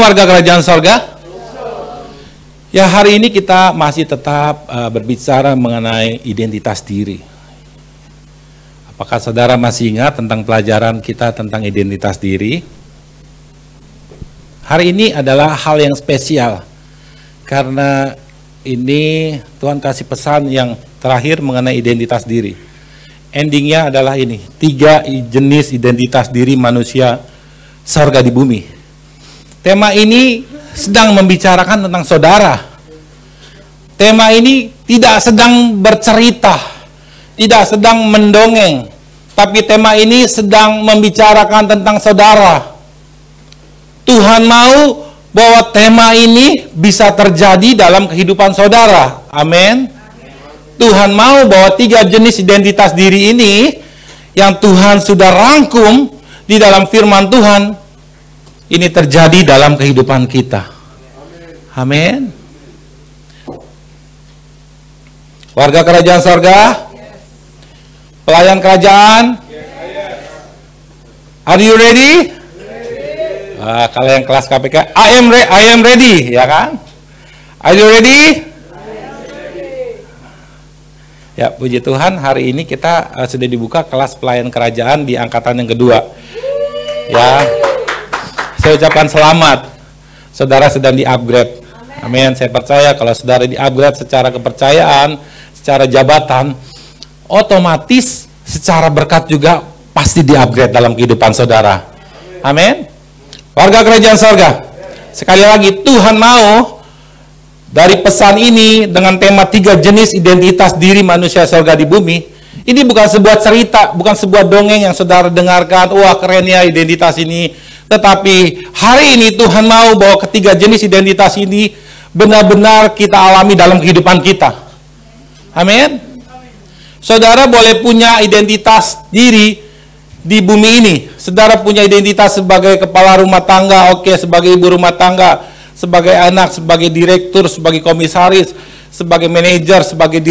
warga kerajaan sorga? Ya, hari ini kita masih tetap berbicara mengenai identitas diri. Apakah saudara masih ingat tentang pelajaran kita tentang identitas diri? Hari ini adalah hal yang spesial, karena ini Tuhan kasih pesan yang terakhir mengenai identitas diri. Endingnya adalah ini, 3 jenis identitas diri manusia sorga di bumi. Tema ini sedang membicarakan tentang saudara. Tema ini tidak sedang bercerita, tidak sedang mendongeng, tapi tema ini sedang membicarakan tentang saudara. Tuhan mau bahwa tema ini bisa terjadi dalam kehidupan saudara. Amin. Tuhan mau bahwa 3 jenis identitas diri ini yang Tuhan sudah rangkum di dalam firman Tuhan, ini terjadi dalam kehidupan kita. Amin. Warga kerajaan sorga, pelayan kerajaan, are you ready? Kalau yang kelas KPK, I am ready, ya kan? Are you ready? Ya, puji Tuhan, hari ini kita sudah dibuka kelas pelayan kerajaan di angkatan yang kedua. Ya, saya ucapkan selamat, saudara sedang di-upgrade. Amin. Saya percaya kalau saudara di-upgrade secara kepercayaan, secara jabatan, otomatis secara berkat juga pasti di-upgrade dalam kehidupan saudara. Amin. Warga kerajaan sorga, sekali lagi Tuhan mau dari pesan ini dengan tema 3 jenis identitas diri manusia sorga di bumi, ini bukan sebuah cerita, bukan sebuah dongeng yang saudara dengarkan, wah keren ya identitas ini. Tetapi hari ini Tuhan mau bahwa 3 jenis identitas ini benar-benar kita alami dalam kehidupan kita. Amin. Saudara boleh punya identitas diri di bumi ini. Saudara punya identitas sebagai kepala rumah tangga, oke, sebagai ibu rumah tangga, sebagai anak, sebagai direktur, sebagai komisaris, sebagai manajer, sebagai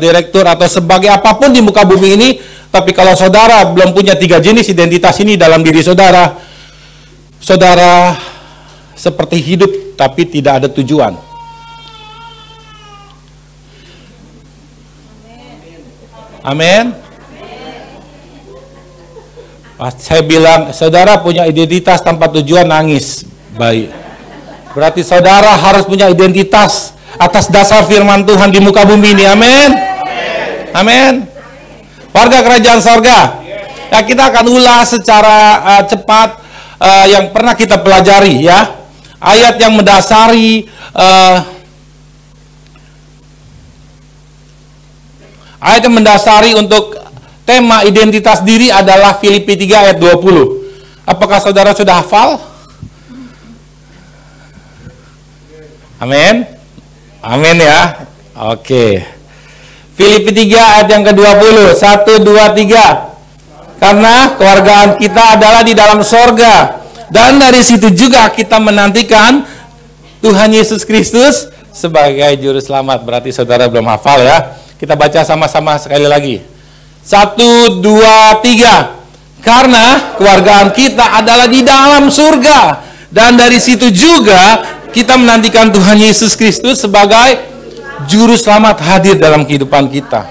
direktur, atau sebagai apapun di muka bumi ini. Tapi kalau saudara belum punya 3 jenis identitas ini dalam diri saudara, saudara seperti hidup tapi tidak ada tujuan. Amin. Saya bilang, saudara punya identitas tanpa tujuan, nangis. Baik. Berarti saudara harus punya identitas atas dasar firman Tuhan di muka bumi ini. Amin. Amin. Warga kerajaan sorga, ya, kita akan ulas secara cepat yang pernah kita pelajari, ya. Ayat yang mendasari untuk tema identitas diri adalah Filipi 3 ayat 20. Apakah saudara sudah hafal? Amin. Amin ya. Oke. Filipi 3 ayat yang ke-20. 1, 2, 3. Karena keluargaan kita adalah di dalam sorga, dan dari situ juga kita menantikan Tuhan Yesus Kristus sebagai juru selamat. Berarti saudara belum hafal ya. Kita baca sama-sama sekali lagi. 1, 2, 3. Karena keluargaan kita adalah di dalam surga, dan dari situ juga kita menantikan Tuhan Yesus Kristus sebagai juru selamat hadir dalam kehidupan kita.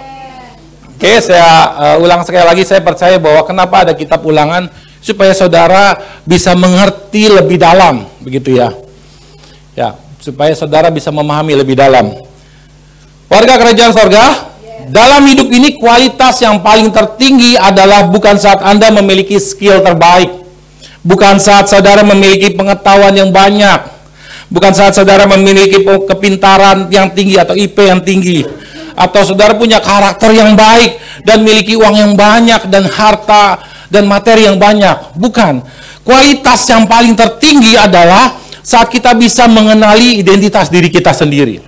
Oke, saya ulang sekali lagi. Saya percaya bahwa kenapa ada kitab ulangan, supaya saudara bisa mengerti lebih dalam, begitu ya. Ya, supaya saudara bisa memahami lebih dalam. Warga kerajaan sorga, dalam hidup ini kualitas yang paling tertinggi adalah bukan saat Anda memiliki skill terbaik, bukan saat saudara memiliki pengetahuan yang banyak, bukan saat saudara memiliki kepintaran yang tinggi atau IP yang tinggi, atau saudara punya karakter yang baik dan memiliki uang yang banyak dan harta dan materi yang banyak. Bukan. Kualitas yang paling tertinggi adalah saat kita bisa mengenali identitas diri kita sendiri.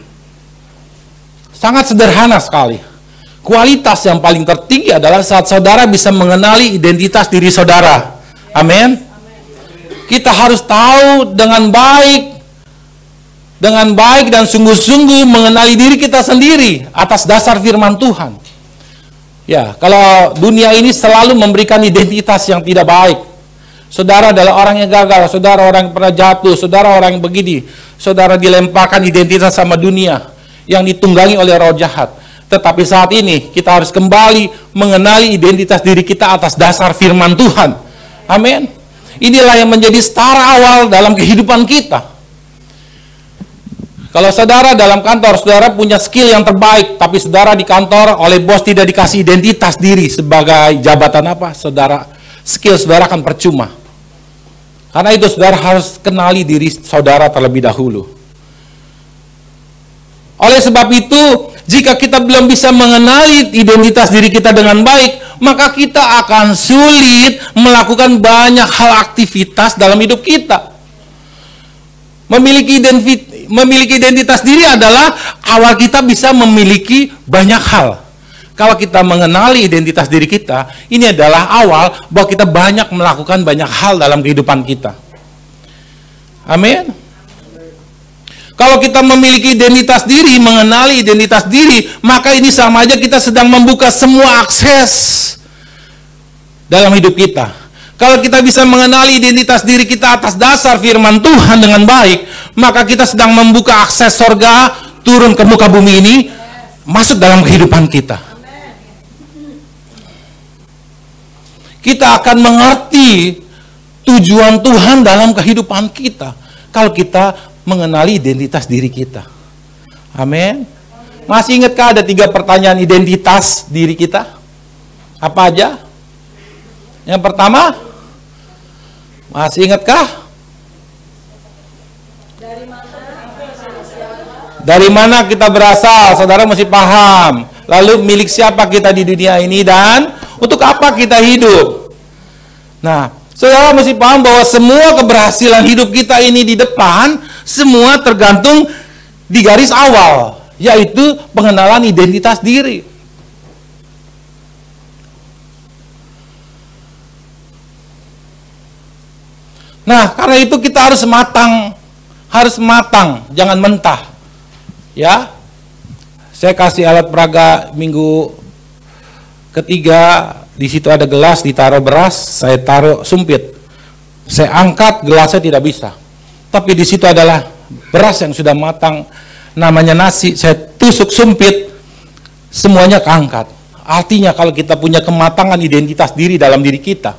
Sangat sederhana sekali. Kualitas yang paling tertinggi adalah saat saudara bisa mengenali identitas diri saudara. Amin. Kita harus tahu dengan baik dan sungguh-sungguh mengenali diri kita sendiri atas dasar firman Tuhan. Ya, kalau dunia ini selalu memberikan identitas yang tidak baik. Saudara adalah orang yang gagal, saudara orang yang pernah jatuh, saudara orang yang begini. Saudara dilemparkan identitas sama dunia yang ditunggangi oleh roh jahat. Tetapi saat ini kita harus kembali mengenali identitas diri kita atas dasar firman Tuhan. Amin. Inilah yang menjadi start awal dalam kehidupan kita. Kalau saudara dalam kantor, saudara punya skill yang terbaik, tapi saudara di kantor oleh bos tidak dikasih identitas diri sebagai jabatan apa, saudara, skill saudara akan percuma. Karena itu saudara harus kenali diri saudara terlebih dahulu. Oleh sebab itu, jika kita belum bisa mengenali identitas diri kita dengan baik, maka kita akan sulit melakukan banyak hal aktivitas dalam hidup kita. Memiliki identitas diri adalah awal kita bisa memiliki banyak hal. Kalau kita mengenali identitas diri kita, ini adalah awal bahwa kita banyak melakukan banyak hal dalam kehidupan kita. Amin. Kalau kita memiliki identitas diri, mengenali identitas diri, maka ini sama aja kita sedang membuka semua akses dalam hidup kita. Kalau kita bisa mengenali identitas diri kita atas dasar firman Tuhan dengan baik, maka kita sedang membuka akses sorga turun ke muka bumi ini, masuk dalam kehidupan kita. Kita akan mengerti tujuan Tuhan dalam kehidupan kita kalau kita mengenali identitas diri kita. Amin. Masih ingatkah ada 3 pertanyaan identitas diri kita? Apa aja? Yang pertama, masih ingatkah? Dari mana kita berasal? Saudara mesti paham. Lalu milik siapa kita di dunia ini dan untuk apa kita hidup? Nah, saudara mesti paham bahwa semua keberhasilan hidup kita ini di depan, semua tergantung di garis awal, yaitu pengenalan identitas diri. Nah, karena itu kita harus matang, jangan mentah. Ya, saya kasih alat peraga minggu ketiga, di situ ada gelas, ditaruh beras, saya taruh sumpit, saya angkat gelasnya tidak bisa. Tapi di situ adalah beras yang sudah matang, namanya nasi, saya tusuk sumpit, semuanya keangkat. Artinya kalau kita punya kematangan identitas diri dalam diri kita,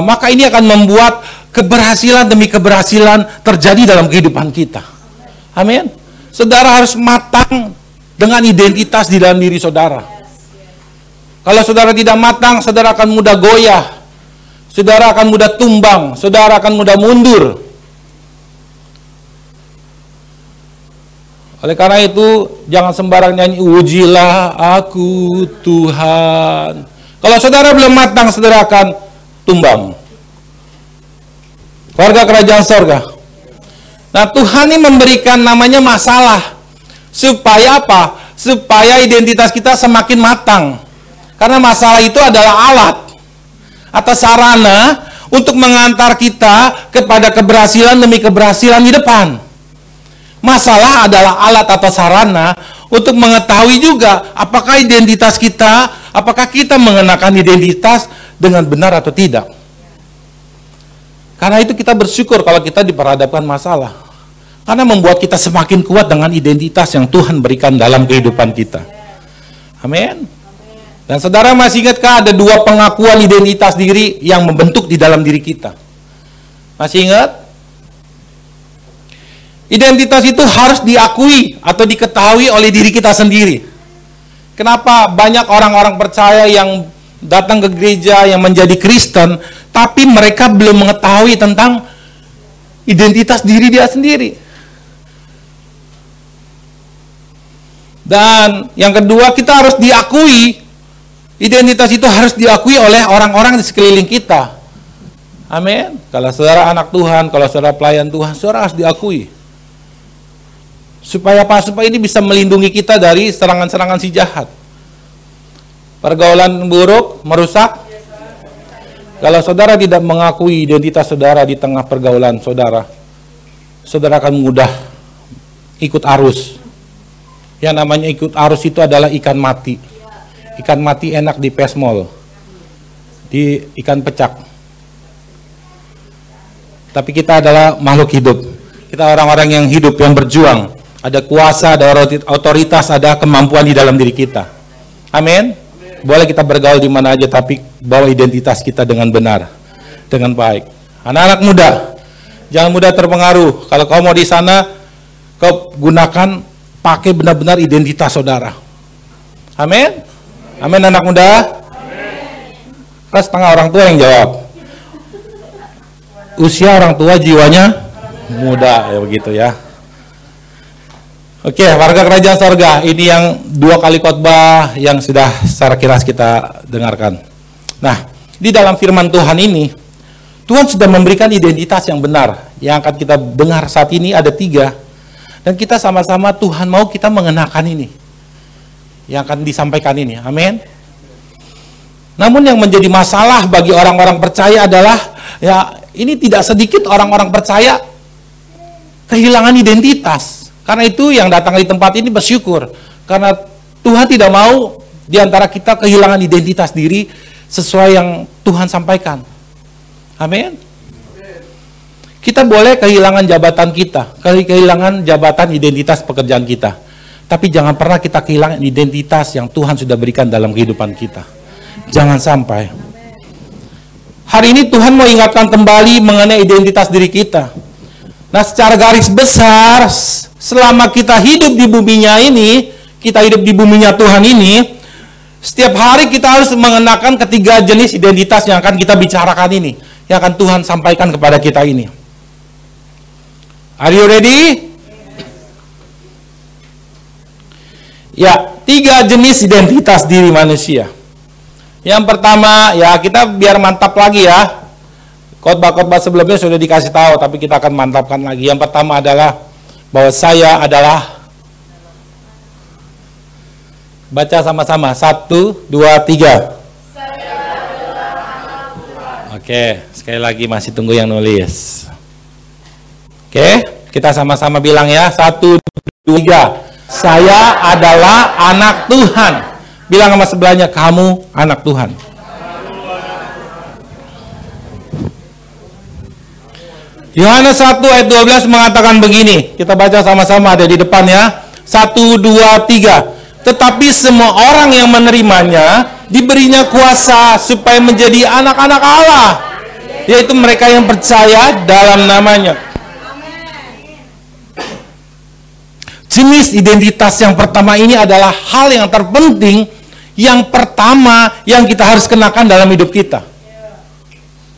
maka ini akan membuat keberhasilan demi keberhasilan terjadi dalam kehidupan kita. Amin. Saudara harus matang dengan identitas di dalam diri saudara. Kalau saudara tidak matang, saudara akan mudah goyah, saudara akan mudah tumbang, saudara akan mudah mundur. Oleh karena itu, jangan sembarang nyanyi, ujilah aku Tuhan. Kalau saudara belum matang, saudara akan tumbang. Keluarga kerajaan sorga. Nah, Tuhan ini memberikan namanya masalah. Supaya apa? Supaya identitas kita semakin matang. Karena masalah itu adalah alat atau sarana untuk mengantar kita kepada keberhasilan demi keberhasilan di depan. Masalah adalah alat atau sarana untuk mengetahui juga apakah identitas kita, apakah kita mengenakan identitas dengan benar atau tidak. Karena itu kita bersyukur kalau kita diperhadapkan masalah. Karena membuat kita semakin kuat dengan identitas yang Tuhan berikan dalam kehidupan kita. Amin. Dan saudara masih ingatkah ada 2 pengakuan identitas diri yang membentuk di dalam diri kita? Masih ingat? Identitas itu harus diakui atau diketahui oleh diri kita sendiri. Kenapa banyak orang-orang percaya yang datang ke gereja yang menjadi Kristen, tapi mereka belum mengetahui tentang identitas diri dia sendiri. Dan yang kedua, kita harus diakui. Identitas itu harus diakui oleh orang-orang di sekeliling kita. Amin. Kalau saudara anak Tuhan, kalau saudara pelayan Tuhan, saudara harus diakui. Supaya apa? Supaya ini bisa melindungi kita dari serangan-serangan si jahat. Pergaulan buruk merusak. Kalau saudara tidak mengakui identitas saudara di tengah pergaulan saudara, saudara akan mudah ikut arus. Yang namanya ikut arus itu adalah ikan mati. Ikan mati enak di pesmol, di ikan pecak. tapi kita adalah makhluk hidup. Kita orang-orang yang hidup, yang berjuang. Ada kuasa, ada otoritas, ada kemampuan di dalam diri kita. Amin. Boleh kita bergaul di mana aja, tapi bawa identitas kita dengan benar, dengan baik. Anak-anak muda, jangan mudah terpengaruh. Kalau kau mau di sana, kau gunakan, pakai benar-benar identitas saudara. Amin. Amin anak muda. Kan setengah orang tua yang jawab. Usia orang tua, jiwanya muda, ya begitu ya. Oke, warga kerajaan sorga, ini yang 2 kali khotbah yang sudah secara kilas kita dengarkan. Nah, di dalam firman Tuhan ini, Tuhan sudah memberikan identitas yang benar. Yang akan kita dengar saat ini ada 3. Dan kita sama-sama Tuhan mau kita mengenakan ini. Yang akan disampaikan ini, amin. Namun yang menjadi masalah bagi orang-orang percaya adalah, ya ini tidak sedikit orang-orang percaya kehilangan identitas. Karena itu yang datang di tempat ini bersyukur. Karena Tuhan tidak mau di antara kita kehilangan identitas diri sesuai yang Tuhan sampaikan. Amin. Kita boleh kehilangan jabatan kita, kehilangan jabatan identitas pekerjaan kita. Tapi jangan pernah kita kehilangan identitas yang Tuhan sudah berikan dalam kehidupan kita. Jangan sampai. Hari ini Tuhan mau ingatkan kembali mengenai identitas diri kita. Nah, secara garis besar, selama kita hidup di buminya ini, kita hidup di buminya Tuhan ini, setiap hari kita harus mengenakan 3 jenis identitas yang akan kita bicarakan ini, yang akan Tuhan sampaikan kepada kita ini. Are you ready? Ya, 3 jenis identitas diri manusia. Yang pertama, ya kita biar mantap lagi ya. Khotbah-khotbah sebelumnya sudah dikasih tahu, tapi kita akan mantapkan lagi. Yang pertama adalah bahwa saya adalah, baca sama-sama, 1, 2, 3. Saya adalah anak Tuhan. Oke, sekali lagi masih tunggu yang nulis. Oke, kita sama-sama bilang ya, 1, 2, 3. Saya adalah anak Tuhan. Bilang sama sebelahnya, kamu anak Tuhan. Yohanes 1 ayat 12 mengatakan begini. Kita baca sama-sama, ada di depan ya. 1, 2, 3. Tetapi semua orang yang menerimanya diberinya kuasa supaya menjadi anak-anak Allah, yaitu mereka yang percaya dalam namanya. Jenis identitas yang pertama ini adalah hal yang terpenting, yang pertama yang kita harus kenakan dalam hidup kita.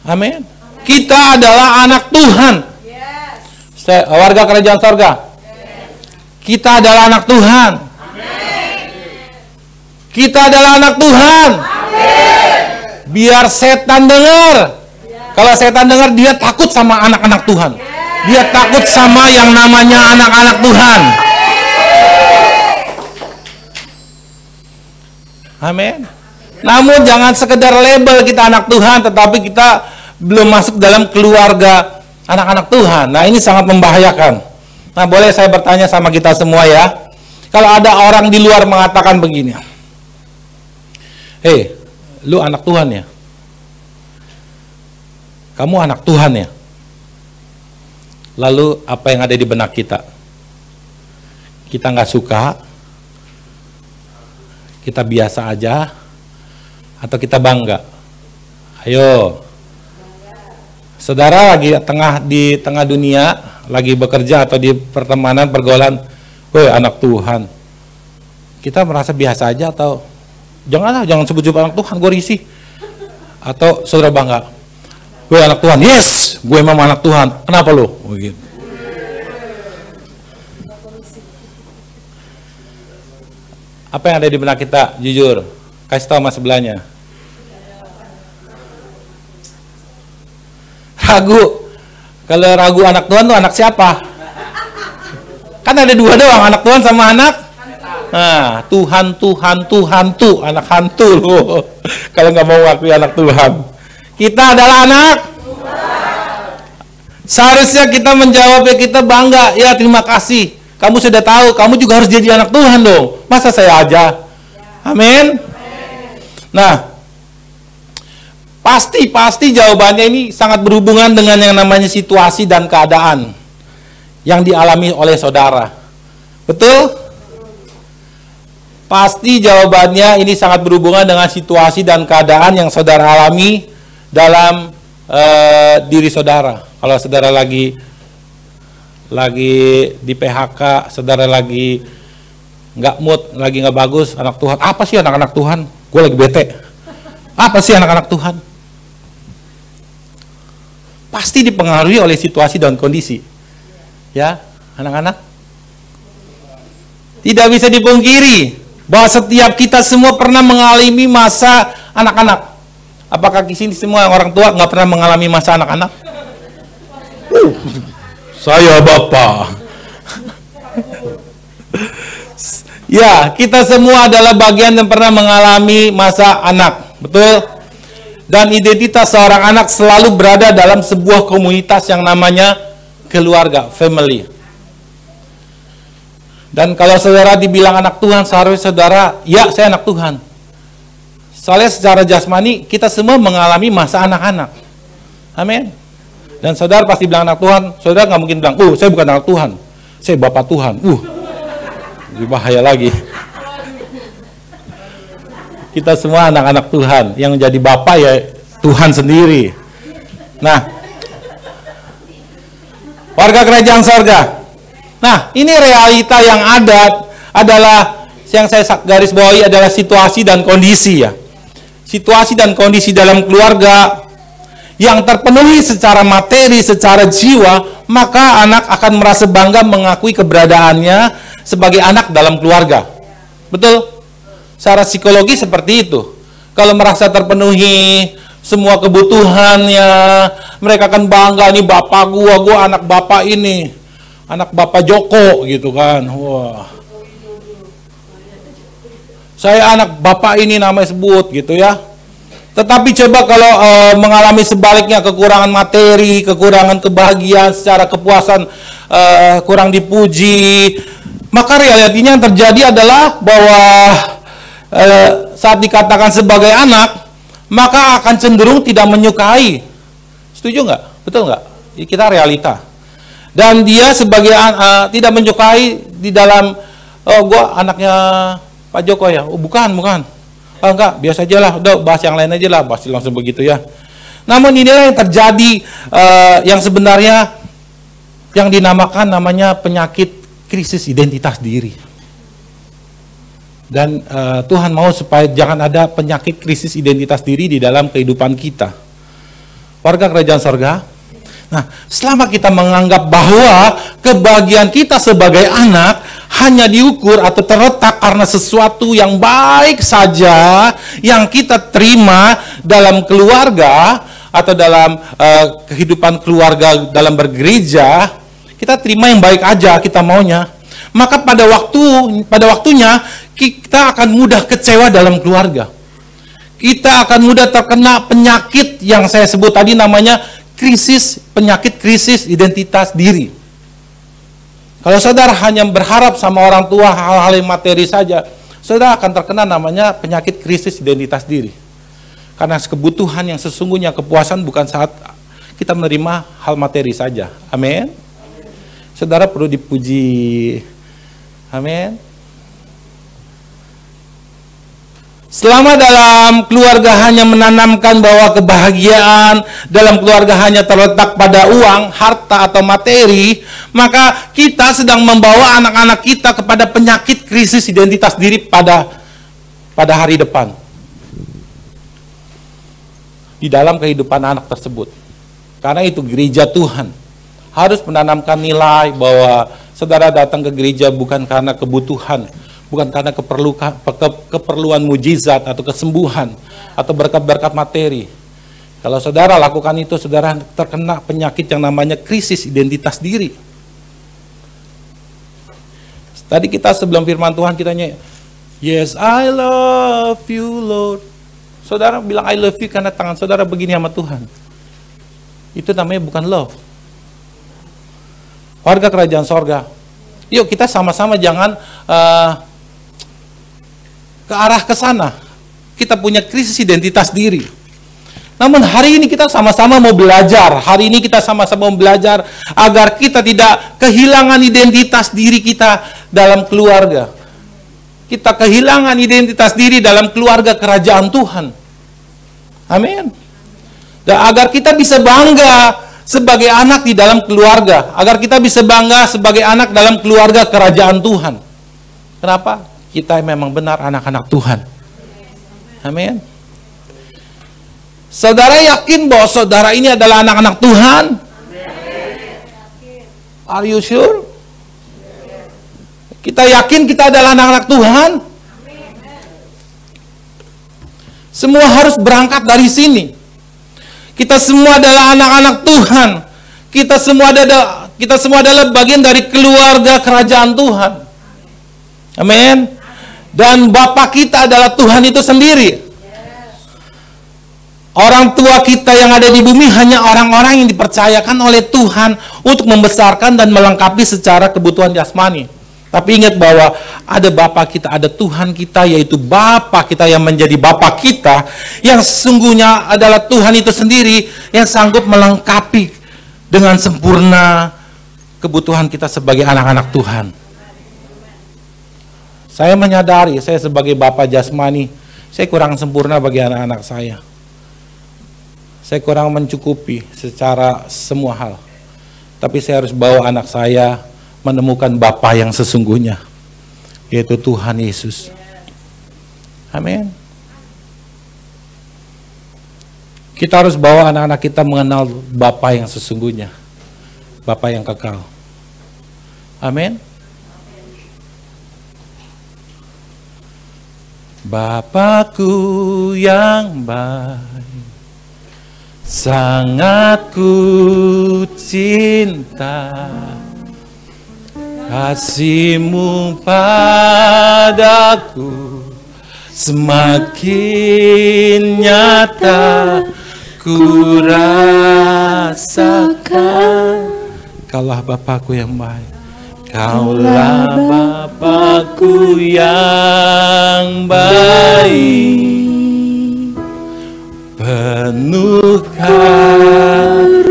Amin. Kita adalah anak Tuhan. Warga kerajaan sorga. Kita adalah anak Tuhan. Kita adalah anak Tuhan. Biar setan dengar. Kalau setan dengar, dia takut sama anak-anak Tuhan. Dia takut sama yang namanya anak-anak Tuhan. Amin. Namun jangan sekedar label kita anak Tuhan, tetapi kita belum masuk dalam keluarga anak-anak Tuhan. Nah, ini sangat membahayakan. Nah, boleh saya bertanya sama kita semua ya. Kalau ada orang di luar mengatakan begini, "Hei, lu anak Tuhan ya? Kamu anak Tuhan ya?" Lalu apa yang ada di benak kita? Kita nggak suka? Kita biasa aja, atau kita bangga? Ayo, saudara lagi di tengah dunia, lagi bekerja atau di pertemanan, pergaulan, woi anak Tuhan. Kita merasa biasa aja atau jangan sebut-sebut anak Tuhan, gue risih. Atau saudara bangga, woi anak Tuhan, yes, gue memang anak Tuhan. Kenapa lo? Begitu. Apa yang ada di benak kita? Jujur, kasih tahu sama sebelahnya. Ragu. Kalau ragu anak Tuhan tuh anak siapa? Kan ada 2 doang, anak Tuhan sama anak. Nah, Tuhan tuh anak hantu loh. Kalau nggak mau ngakui anak Tuhan. Kita adalah anak Tuhan. Seharusnya kita menjawabnya, kita bangga. Ya, terima kasih. Kamu sudah tahu, kamu juga harus jadi anak Tuhan dong. Masa saya aja? Amin. Nah, Pasti jawabannya ini sangat berhubungan dengan yang namanya situasi dan keadaan yang dialami oleh saudara. Betul? Pasti jawabannya ini sangat berhubungan dengan situasi dan keadaan yang saudara alami dalam diri saudara. Kalau saudara lagi di PHK, saudara lagi nggak mood, lagi nggak bagus, anak Tuhan. Apa sih anak-anak Tuhan? Gue lagi bete. Apa sih anak-anak Tuhan? Pasti dipengaruhi oleh situasi dan kondisi. Ya, anak-anak. Tidak bisa dipungkiri bahwa setiap kita semua pernah mengalami masa anak-anak. Apakah di sini semua orang tua nggak pernah mengalami masa anak-anak? Saya bapak. Ya, kita semua adalah bagian yang pernah mengalami masa anak. Betul? Dan identitas seorang anak selalu berada dalam sebuah komunitas yang namanya keluarga, family. Dan kalau saudara dibilang anak Tuhan, seharusnya saudara, ya saya anak Tuhan. Soalnya secara jasmani, kita semua mengalami masa anak-anak. Amin. Dan saudara pasti bilang anak Tuhan, saudara nggak mungkin bilang, saya bukan anak Tuhan, saya bapak Tuhan. Lebih bahaya lagi. Kita semua anak-anak Tuhan, yang menjadi bapak ya Tuhan sendiri. Nah, warga kerajaan sorga. Nah, ini realita yang ada adalah yang saya garis bawahi adalah situasi dan kondisi ya. Situasi dan kondisi dalam keluarga yang terpenuhi secara materi, secara jiwa, maka anak akan merasa bangga mengakui keberadaannya sebagai anak dalam keluarga. Betul? Secara psikologi seperti itu. Kalau merasa terpenuhi semua kebutuhannya, mereka akan bangga, nih bapak gua anak bapak ini, anak bapak Joko gitu kan. Wah, saya anak bapak ini namanya sebut gitu ya. Tetapi coba kalau mengalami sebaliknya, kekurangan materi, kekurangan kebahagiaan, secara kepuasan kurang dipuji, maka realitinya yang terjadi adalah bahwa saat dikatakan sebagai anak, maka akan cenderung tidak menyukai. Setuju nggak? Betul nggak? Kita realita. Dan dia sebagai tidak menyukai di dalam, gua anaknya Pak Joko ya. Bukan. Enggak, biasa aja lah. Udah bahas yang lain aja lah. Pasti langsung begitu ya. Namun inilah yang terjadi, yang sebenarnya yang dinamakan namanya penyakit krisis identitas diri. Dan Tuhan mau supaya jangan ada penyakit krisis identitas diri di dalam kehidupan kita. Warga kerajaan sorga. Nah, selama kita menganggap bahwa kebahagiaan kita sebagai anak hanya diukur atau terletak karena sesuatu yang baik saja yang kita terima dalam keluarga atau dalam kehidupan keluarga dalam bergereja, kita terima yang baik aja kita maunya. Maka pada waktunya kita akan mudah kecewa dalam keluarga. Kita akan mudah terkena penyakit yang saya sebut tadi namanya penyakit krisis identitas diri. Kalau saudara hanya berharap sama orang tua hal-hal yang materi saja, saudara akan terkena namanya penyakit krisis identitas diri. Karena kebutuhan yang sesungguhnya, kepuasan bukan saat kita menerima hal materi saja. Amin. Saudara perlu dipuji. Amin. Selama dalam keluarga hanya menanamkan bahwa kebahagiaan dalam keluarga hanya terletak pada uang, harta atau materi, maka kita sedang membawa anak-anak kita kepada penyakit krisis identitas diri pada hari depan. Di dalam kehidupan anak tersebut. Karena itu gereja Tuhan harus menanamkan nilai bahwa saudara datang ke gereja bukan karena kebutuhan, bukan karena keperluan mujizat atau kesembuhan atau berkat-berkat materi. Kalau saudara lakukan itu, saudara terkena penyakit yang namanya krisis identitas diri. Tadi kita sebelum firman Tuhan kita nyanyi, Yes, I love you, Lord. Saudara bilang I love you karena tangan saudara begini sama Tuhan. Itu namanya bukan love. Warga kerajaan sorga, yuk kita sama-sama jangan ke arah ke sana. Kita punya krisis identitas diri. Namun hari ini kita sama-sama mau belajar. Hari ini kita sama-sama mau belajar agar kita tidak kehilangan identitas diri kita dalam keluarga. Kita kehilangan identitas diri dalam keluarga kerajaan Tuhan. Amin. Dan agar kita bisa bangga sebagai anak di dalam keluarga. Agar kita bisa bangga sebagai anak dalam keluarga kerajaan Tuhan. Kenapa? Kita memang benar anak-anak Tuhan. Amin. Saudara yakin bahwa saudara ini adalah anak-anak Tuhan? Are you sure? Kita yakin kita adalah anak-anak Tuhan? Semua harus berangkat dari sini. Kita semua adalah anak-anak Tuhan. Kita semua adalah bagian dari keluarga kerajaan Tuhan. Amin. Dan Bapa kita adalah Tuhan itu sendiri. Orang tua kita yang ada di bumi hanya orang-orang yang dipercayakan oleh Tuhan untuk membesarkan dan melengkapi secara kebutuhan jasmani. Tapi ingat bahwa ada Bapa kita, ada Tuhan kita, yaitu Bapa kita yang menjadi Bapa kita, yang sesungguhnya adalah Tuhan itu sendiri yang sanggup melengkapi dengan sempurna kebutuhan kita sebagai anak-anak Tuhan. Saya menyadari, saya sebagai Bapa jasmani, saya kurang sempurna bagi anak-anak saya. Saya kurang mencukupi secara semua hal. Tapi saya harus bawa anak saya menemukan Bapa yang sesungguhnya, yaitu Tuhan Yesus. Amin. Kita harus bawa anak-anak kita mengenal Bapa yang sesungguhnya, Bapa yang kekal. Amin. Bapakku yang baik, sangat ku cinta, kasih-Mu padaku semakin nyata ku rasakan. Kaulah Bapakku yang baik, Kaulah Bapakku yang baik, penuh karunia,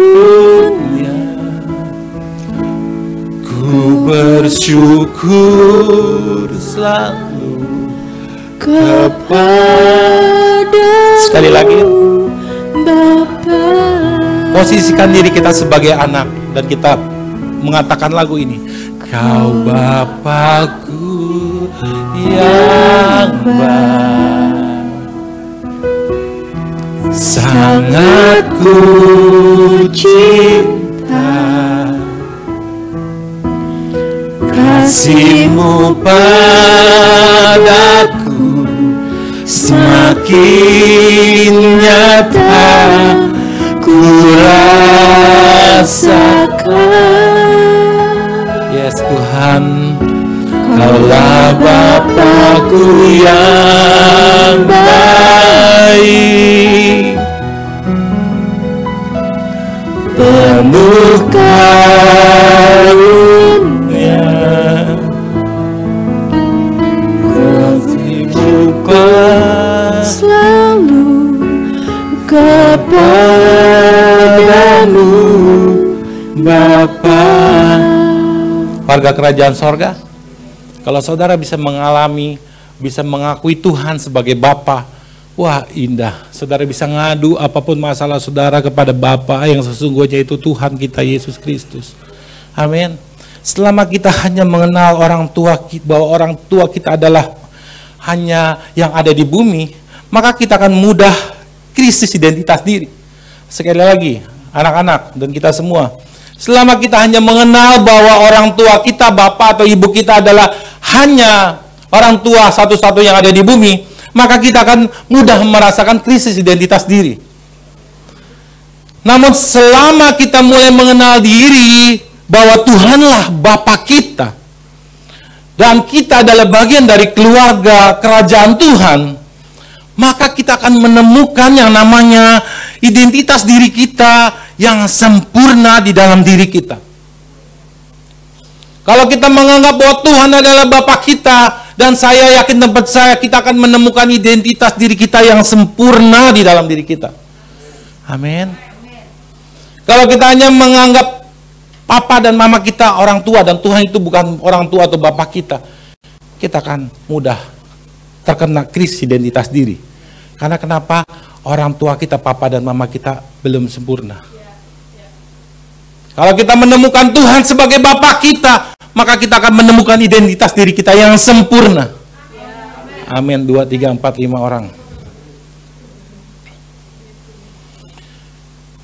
ku bersyukur selalu kepada. Sekali lagi, Bapa. Posisikan diri kita sebagai anak dan kita mengatakan lagu ini. Kau Bapakku yang baik, sangat ku cinta, kasih-Mu padaku semakin nyata ku rasakan. Yes Tuhan, Kaulah Bapakku yang baik, penuh karunia, kasih-Mu selalu kepadamu Bapa. Warga kerajaan sorga, kalau saudara bisa mengalami, bisa mengakui Tuhan sebagai Bapa, wah indah. Saudara bisa ngadu apapun masalah saudara kepada Bapa yang sesungguhnya itu Tuhan kita Yesus Kristus. Amin. Selama kita hanya mengenal orang tua, bahwa orang tua kita adalah hanya yang ada di bumi, maka kita akan mudah krisis identitas diri. Sekali lagi, anak-anak dan kita semua, selama kita hanya mengenal bahwa orang tua kita, bapak atau ibu kita adalah hanya orang tua satu-satu yang ada di bumi, maka kita akan mudah merasakan krisis identitas diri. Namun selama kita mulai mengenal diri bahwa Tuhanlah Bapa kita, dan kita adalah bagian dari keluarga kerajaan Tuhan, maka kita akan menemukan yang namanya identitas diri kita yang sempurna di dalam diri kita. Kalau kita menganggap bahwa Tuhan adalah Bapa kita, dan saya yakin tempat saya, kita akan menemukan identitas diri kita yang sempurna di dalam diri kita. Amin. Kalau kita hanya menganggap papa dan mama kita orang tua dan Tuhan itu bukan orang tua atau bapak kita akan mudah terkena krisis identitas diri. Karena kenapa? Orang tua kita, papa dan mama kita belum sempurna. Kalau kita menemukan Tuhan sebagai bapak kita, maka kita akan menemukan identitas diri kita yang sempurna. Amin. 2, 3, 4, 5 orang.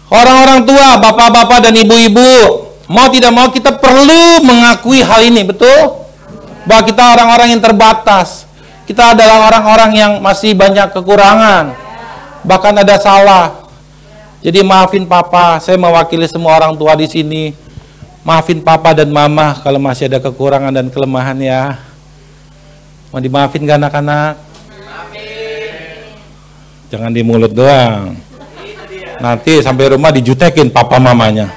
Orang-orang tua, bapak-bapak dan ibu-ibu, mau tidak mau kita perlu mengakui hal ini, betul? Bahwa kita orang-orang yang terbatas. Kita adalah orang-orang yang masih banyak kekurangan. Bahkan ada salah. Jadi maafin papa, saya mewakili semua orang tua di sini. Maafin papa dan mama kalau masih ada kekurangan dan kelemahan ya. Mau dimaafin gak anak-anak? Jangan di mulut doang. Nanti sampai rumah dijutekin papa mamanya.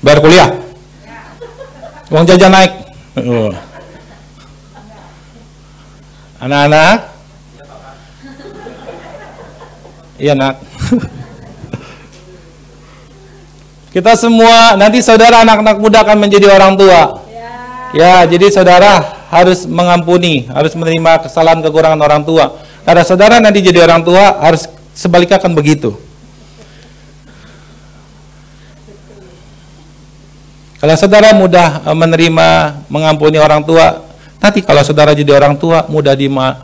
Bayar kuliah. Uang jajan naik. Anak-anak? Iya nak. Kita semua, nanti saudara anak-anak muda akan menjadi orang tua. Ya, jadi saudara harus mengampuni, harus menerima kesalahan kekurangan orang tua. Karena saudara nanti jadi orang tua, harus sebaliknya akan begitu. Kalau saudara mudah menerima, mengampuni orang tua, nanti kalau saudara jadi orang tua, mudah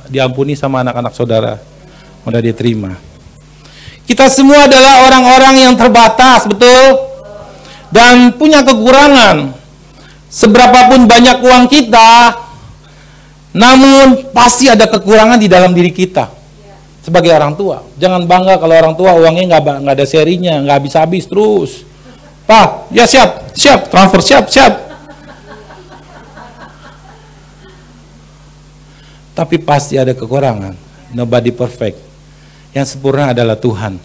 diampuni sama anak-anak saudara, mudah diterima. Kita semua adalah orang-orang yang terbatas, betul? Dan punya kekurangan. Seberapapun banyak uang kita, namun pasti ada kekurangan di dalam diri kita. Sebagai orang tua, jangan bangga kalau orang tua uangnya nggak ada serinya, nggak habis-habis terus. Pak, ya siap, transfer siap. Tapi pasti ada kekurangan. Nobody perfect. Yang sempurna adalah Tuhan.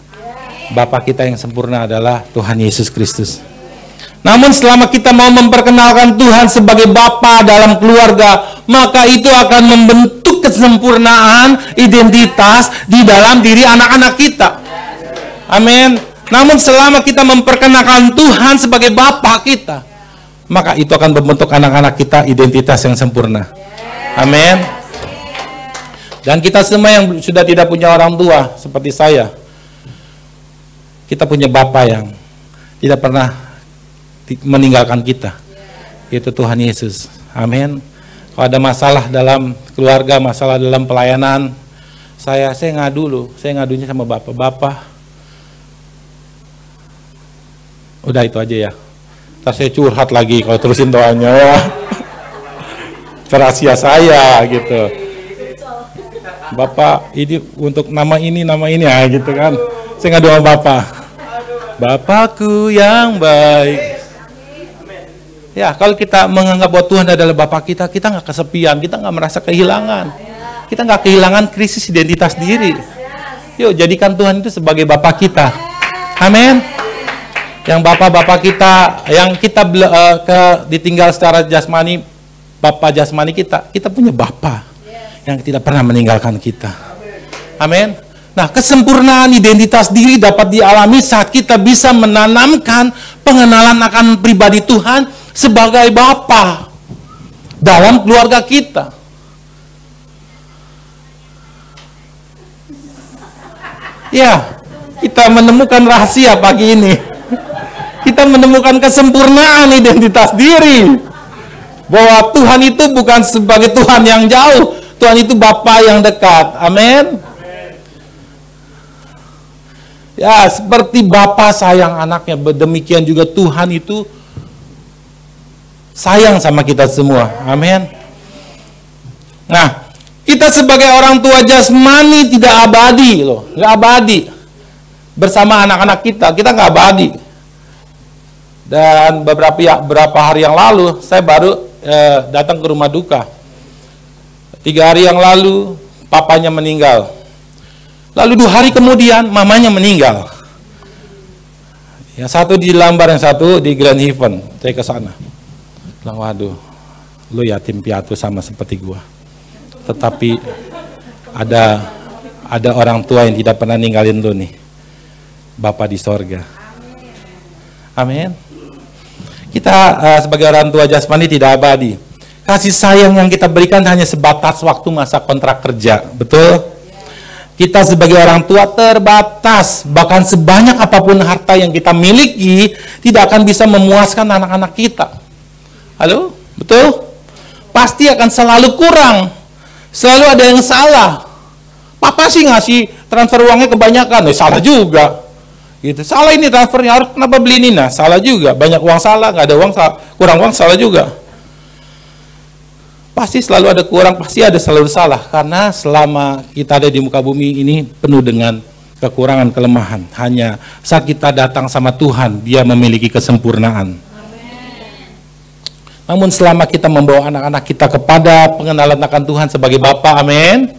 Bapa kita yang sempurna adalah Tuhan Yesus Kristus. Namun selama kita mau memperkenalkan Tuhan sebagai Bapa dalam keluarga, maka itu akan membentuk kesempurnaan identitas di dalam diri anak-anak kita. Amin. Namun selama kita memperkenalkan Tuhan sebagai Bapa kita, maka itu akan membentuk anak-anak kita identitas yang sempurna. Amin. Dan kita semua yang sudah tidak punya orang tua seperti saya, kita punya Bapa yang tidak pernah meninggalkan kita, yaitu Tuhan Yesus. Amin. Kalau ada masalah dalam keluarga, masalah dalam pelayanan, saya ngadu dulu. Saya ngadunya sama Bapak. Udah itu aja ya. Ntar saya curhat lagi kalau terusin doanya ya. Rahasia saya gitu. Bapak, ini untuk nama ini ya gitu kan. Saya ngadu sama Bapak. Bapakku yang baik. Ya, kalau kita menganggap bahwa Tuhan adalah Bapa kita nggak kesepian, kita nggak merasa kehilangan. Kita nggak kehilangan krisis identitas diri. Yuk, jadikan Tuhan itu sebagai Bapa kita. Amin. Yang Bapak-Bapak kita, yang kita ditinggal secara jasmani, Bapa jasmani kita punya Bapa yang tidak pernah meninggalkan kita. Amin. Nah, kesempurnaan identitas diri dapat dialami saat kita bisa menanamkan pengenalan akan pribadi Tuhan sebagai Bapa dalam keluarga kita. Ya, kita menemukan rahasia pagi ini. Kita menemukan kesempurnaan identitas diri. Bahwa Tuhan itu bukan sebagai Tuhan yang jauh, Tuhan itu Bapa yang dekat. Amin. Ya, seperti Bapa sayang anaknya, demikian juga Tuhan itu sayang sama kita semua. Amin. Nah, kita sebagai orang tua jasmani tidak abadi loh, nggak abadi. Bersama anak-anak kita nggak abadi. Dan beberapa hari yang lalu saya baru datang ke rumah duka. 3 hari yang lalu papanya meninggal. Lalu 2 hari kemudian mamanya meninggal. Yang satu di Lambar, yang satu di Grand Haven. Saya ke sana. Bilang, waduh, lu yatim piatu sama seperti gua. Tetapi ada orang tua yang tidak pernah ninggalin lu nih. Bapa di sorga. Amin. Kita sebagai orang tua jasmani tidak abadi. Kasih sayang yang kita berikan hanya sebatas waktu masa kontrak kerja. Betul? Kita sebagai orang tua terbatas. Bahkan sebanyak apapun harta yang kita miliki, tidak akan bisa memuaskan anak-anak kita. Halo? Betul? Pasti akan selalu kurang. Selalu ada yang salah. Papa sih ngasih transfer uangnya kebanyakan. Salah juga. Gitu. Salah ini transfernya, harus kenapa beli ini? Nah, salah juga. Banyak uang salah, nggak ada uang salah, kurang uang salah juga. Pasti selalu ada kurang, pasti ada selalu salah. Karena selama kita ada di muka bumi ini penuh dengan kekurangan, kelemahan. Hanya saat kita datang sama Tuhan, Dia memiliki kesempurnaan. Namun selama kita membawa anak-anak kita kepada pengenalan akan Tuhan sebagai Bapa, amin.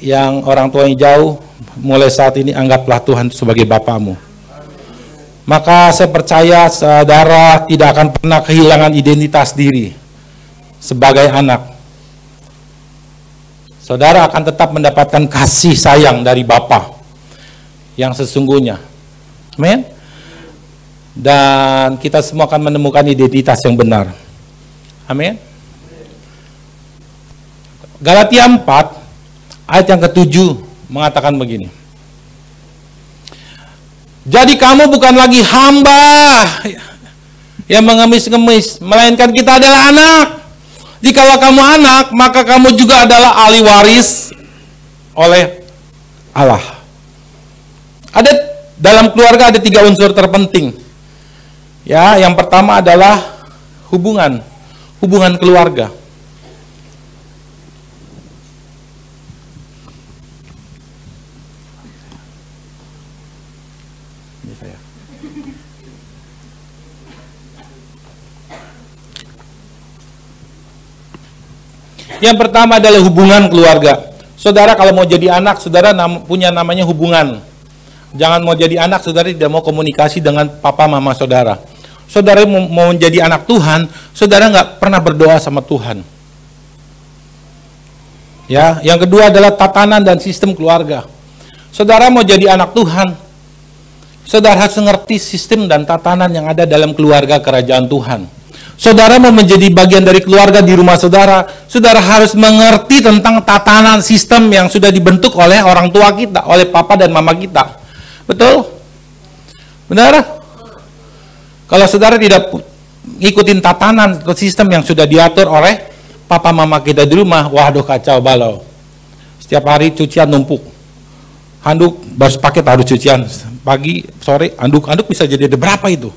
Yang orang tua yang jauh, mulai saat ini anggaplah Tuhan sebagai Bapamu. Maka saya percaya saudara tidak akan pernah kehilangan identitas diri sebagai anak. Saudara akan tetap mendapatkan kasih sayang dari Bapa yang sesungguhnya. Amin. Dan kita semua akan menemukan identitas yang benar. Amin. Galatia 4 ayat yang ke-7 mengatakan begini. Jadi kamu bukan lagi hamba yang mengemis-ngemis, melainkan kita adalah anak. Jikalau kamu anak, maka kamu juga adalah ahli waris oleh Allah. Ada dalam keluarga ada 3 unsur terpenting. Ya, yang pertama adalah hubungan keluarga. Yang pertama adalah hubungan keluarga. Saudara kalau mau jadi anak, saudara punya namanya hubungan. Jangan mau jadi anak, saudara tidak mau komunikasi dengan papa mama saudara. Saudara mau menjadi anak Tuhan, saudara nggak pernah berdoa sama Tuhan. Ya, yang kedua adalah tatanan dan sistem keluarga. Saudara mau jadi anak Tuhan, saudara harus mengerti sistem dan tatanan yang ada dalam keluarga kerajaan Tuhan. Saudara mau menjadi bagian dari keluarga di rumah saudara, saudara harus mengerti tentang tatanan sistem yang sudah dibentuk oleh orang tua kita, oleh papa dan mama kita. Betul? Benar? Kalau saudara tidak ngikutin tatanan atau sistem yang sudah diatur oleh papa mama kita di rumah, waduh kacau balau. Setiap hari cucian numpuk. Handuk baru sepaket harus cucian. Pagi, sore, handuk bisa jadi ada berapa itu?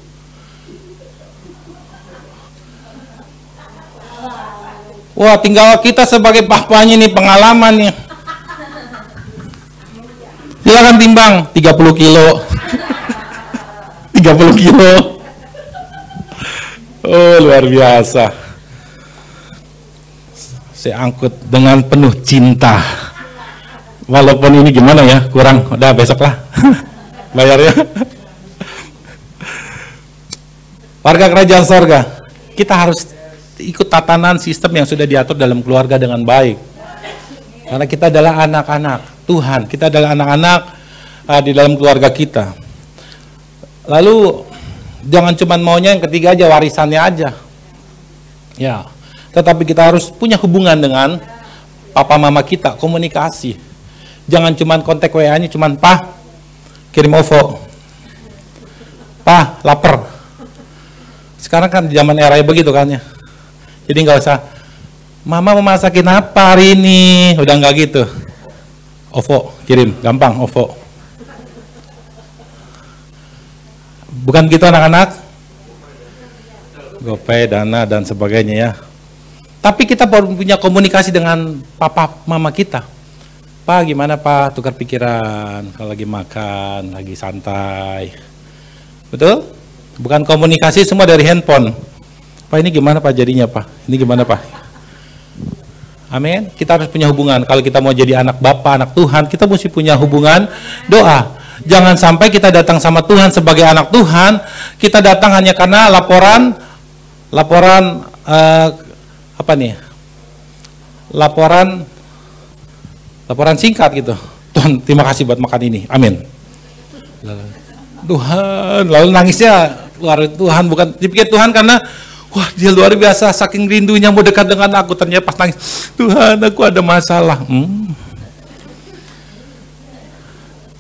Wah, tinggal kita sebagai papanya nih pengalaman nih. Silakan timbang 30 kilo. 30 kilo. Oh, luar biasa. Saya angkut dengan penuh cinta. Walaupun ini gimana ya, kurang, udah besok lah. Bayarnya. Warga kerajaan sorga, kita harus ikut tatanan sistem yang sudah diatur dalam keluarga dengan baik. Karena kita adalah anak-anak Tuhan, kita adalah anak-anak di dalam keluarga kita. Lalu jangan cuma maunya yang ketiga aja, warisannya aja. Ya, tetapi kita harus punya hubungan dengan papa mama kita, komunikasi. Jangan cuma kontak WA-nya cuma "Pak, kirim OVO." "Pak, lapar." Sekarang kan zaman era begitu kan ya. Jadi nggak usah, "Mama mau masakin apa hari ini?" Udah nggak gitu. OVO, kirim, gampang OVO. Bukan gitu anak-anak? GoPay, Dana, dan sebagainya ya. Tapi kita punya komunikasi dengan papa mama kita. "Pak, gimana Pak? Tukar pikiran, kalau lagi makan, lagi santai." Betul? Bukan komunikasi semua dari handphone. "Pak, ini gimana Pak jadinya Pak? Ini gimana Pak?" Amin. Kita harus punya hubungan. Kalau kita mau jadi anak Bapa, anak Tuhan, kita mesti punya hubungan doa. Jangan sampai kita datang sama Tuhan sebagai anak Tuhan, kita datang hanya karena laporan laporan singkat gitu. "Tuhan, terima kasih buat makan ini." Amin. Tuhan, lalu nangisnya keluar, Tuhan bukan dipikir Tuhan karena wah dia luar biasa saking rindunya mau dekat dengan aku, ternyata pas nangis, Tuhan aku ada masalah.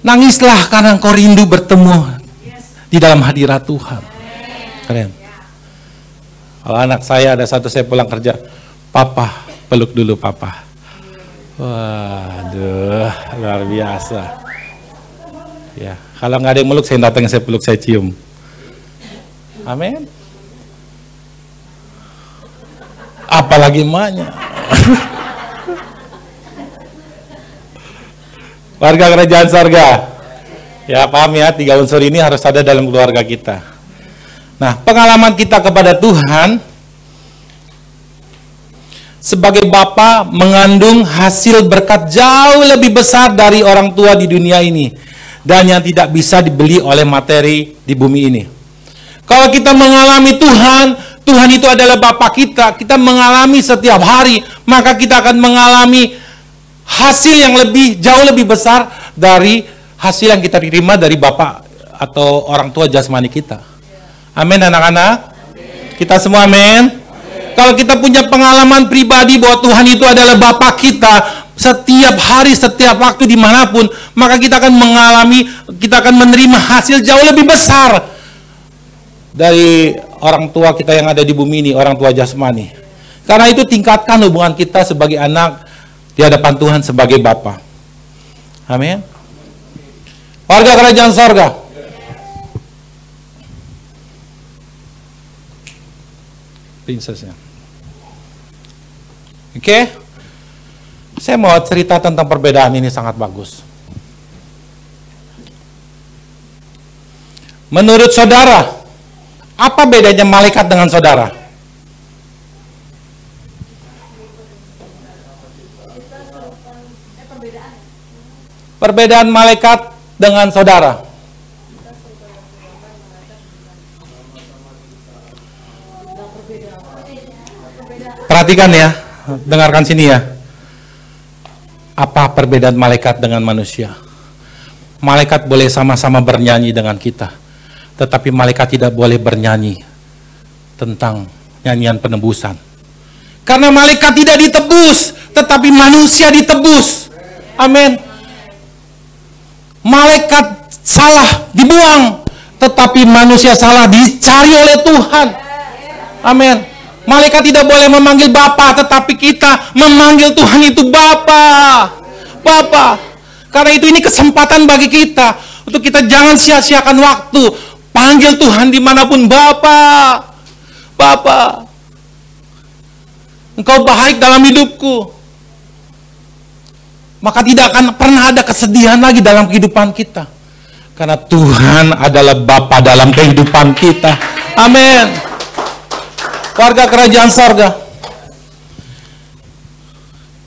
Nangislah karena engkau rindu bertemu di dalam hadirat Tuhan. Keren. Kalau anak saya ada satu, saya pulang kerja, Papa, peluk dulu Papa. Waduh, luar biasa. Ya, kalau nggak ada yang meluk, saya datang, saya peluk, saya cium. Amin. Apalagi emaknya. Warga kerajaan sorga. Ya paham ya, 3 unsur ini harus ada dalam keluarga kita. Nah, pengalaman kita kepada Tuhan sebagai Bapa mengandung hasil berkat jauh lebih besar dari orang tua di dunia ini, dan yang tidak bisa dibeli oleh materi di bumi ini. Kalau kita mengalami Tuhan, Tuhan itu adalah Bapa kita, kita mengalami setiap hari, maka kita akan mengalami hasil yang jauh lebih besar dari hasil yang kita terima dari Bapa atau orang tua jasmani kita. Amin anak-anak. Kita semua amin. Kalau kita punya pengalaman pribadi bahwa Tuhan itu adalah Bapa kita setiap hari, setiap waktu, dimanapun, maka kita akan menerima hasil jauh lebih besar dari orang tua kita yang ada di bumi ini, orang tua jasmani. Karena itu tingkatkan hubungan kita sebagai anak di hadapan Tuhan sebagai Bapa. Amin. Warga kerajaan sorga. Prinsesnya. Oke. Saya mau cerita tentang perbedaan ini, sangat bagus. Menurut saudara, apa bedanya malaikat dengan saudara? Perbedaan malaikat dengan saudara. Perhatikan ya, dengarkan sini ya. Apa perbedaan malaikat dengan manusia? Malaikat boleh sama-sama bernyanyi dengan kita, tetapi malaikat tidak boleh bernyanyi tentang nyanyian penebusan. Karena malaikat tidak ditebus, tetapi manusia ditebus. Amin. Malaikat salah dibuang, tetapi manusia salah dicari oleh Tuhan. Amin. Malaikat tidak boleh memanggil Bapa, tetapi kita memanggil Tuhan itu Bapa. Bapa. Karena itu ini kesempatan bagi kita untuk kita jangan sia-siakan waktu. Panggil Tuhan dimanapun, Bapa. Bapa. Engkau baik dalam hidupku. Maka tidak akan pernah ada kesedihan lagi dalam kehidupan kita. Karena Tuhan adalah Bapa dalam kehidupan kita. Amin. Warga kerajaan sorga.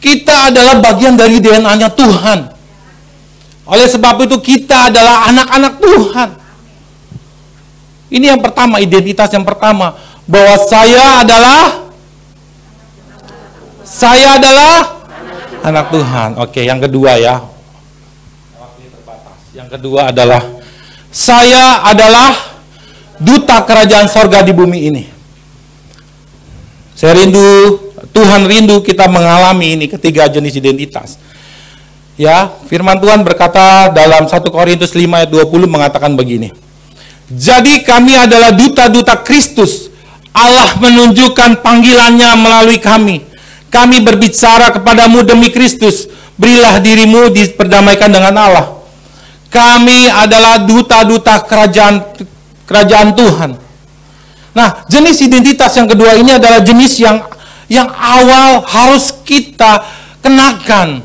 Kita adalah bagian dari DNA-nya Tuhan. Oleh sebab itu kita adalah anak-anak Tuhan. Ini yang pertama, identitas yang pertama. Bahwa saya adalah anak Tuhan. Oke, yang kedua ya. Yang kedua adalah saya adalah duta kerajaan sorga di bumi ini. Saya rindu, Tuhan rindu kita mengalami ini ketiga jenis identitas. Ya, firman Tuhan berkata dalam 1 Korintus 5 ayat 20 mengatakan begini. Jadi kami adalah duta-duta Kristus. Allah menunjukkan panggilannya melalui kami. Kami berbicara kepadamu demi Kristus. Berilah dirimu diperdamaikan dengan Allah. Kami adalah duta-duta kerajaan Tuhan. Nah, jenis identitas yang kedua ini adalah jenis yang awal harus kita kenakan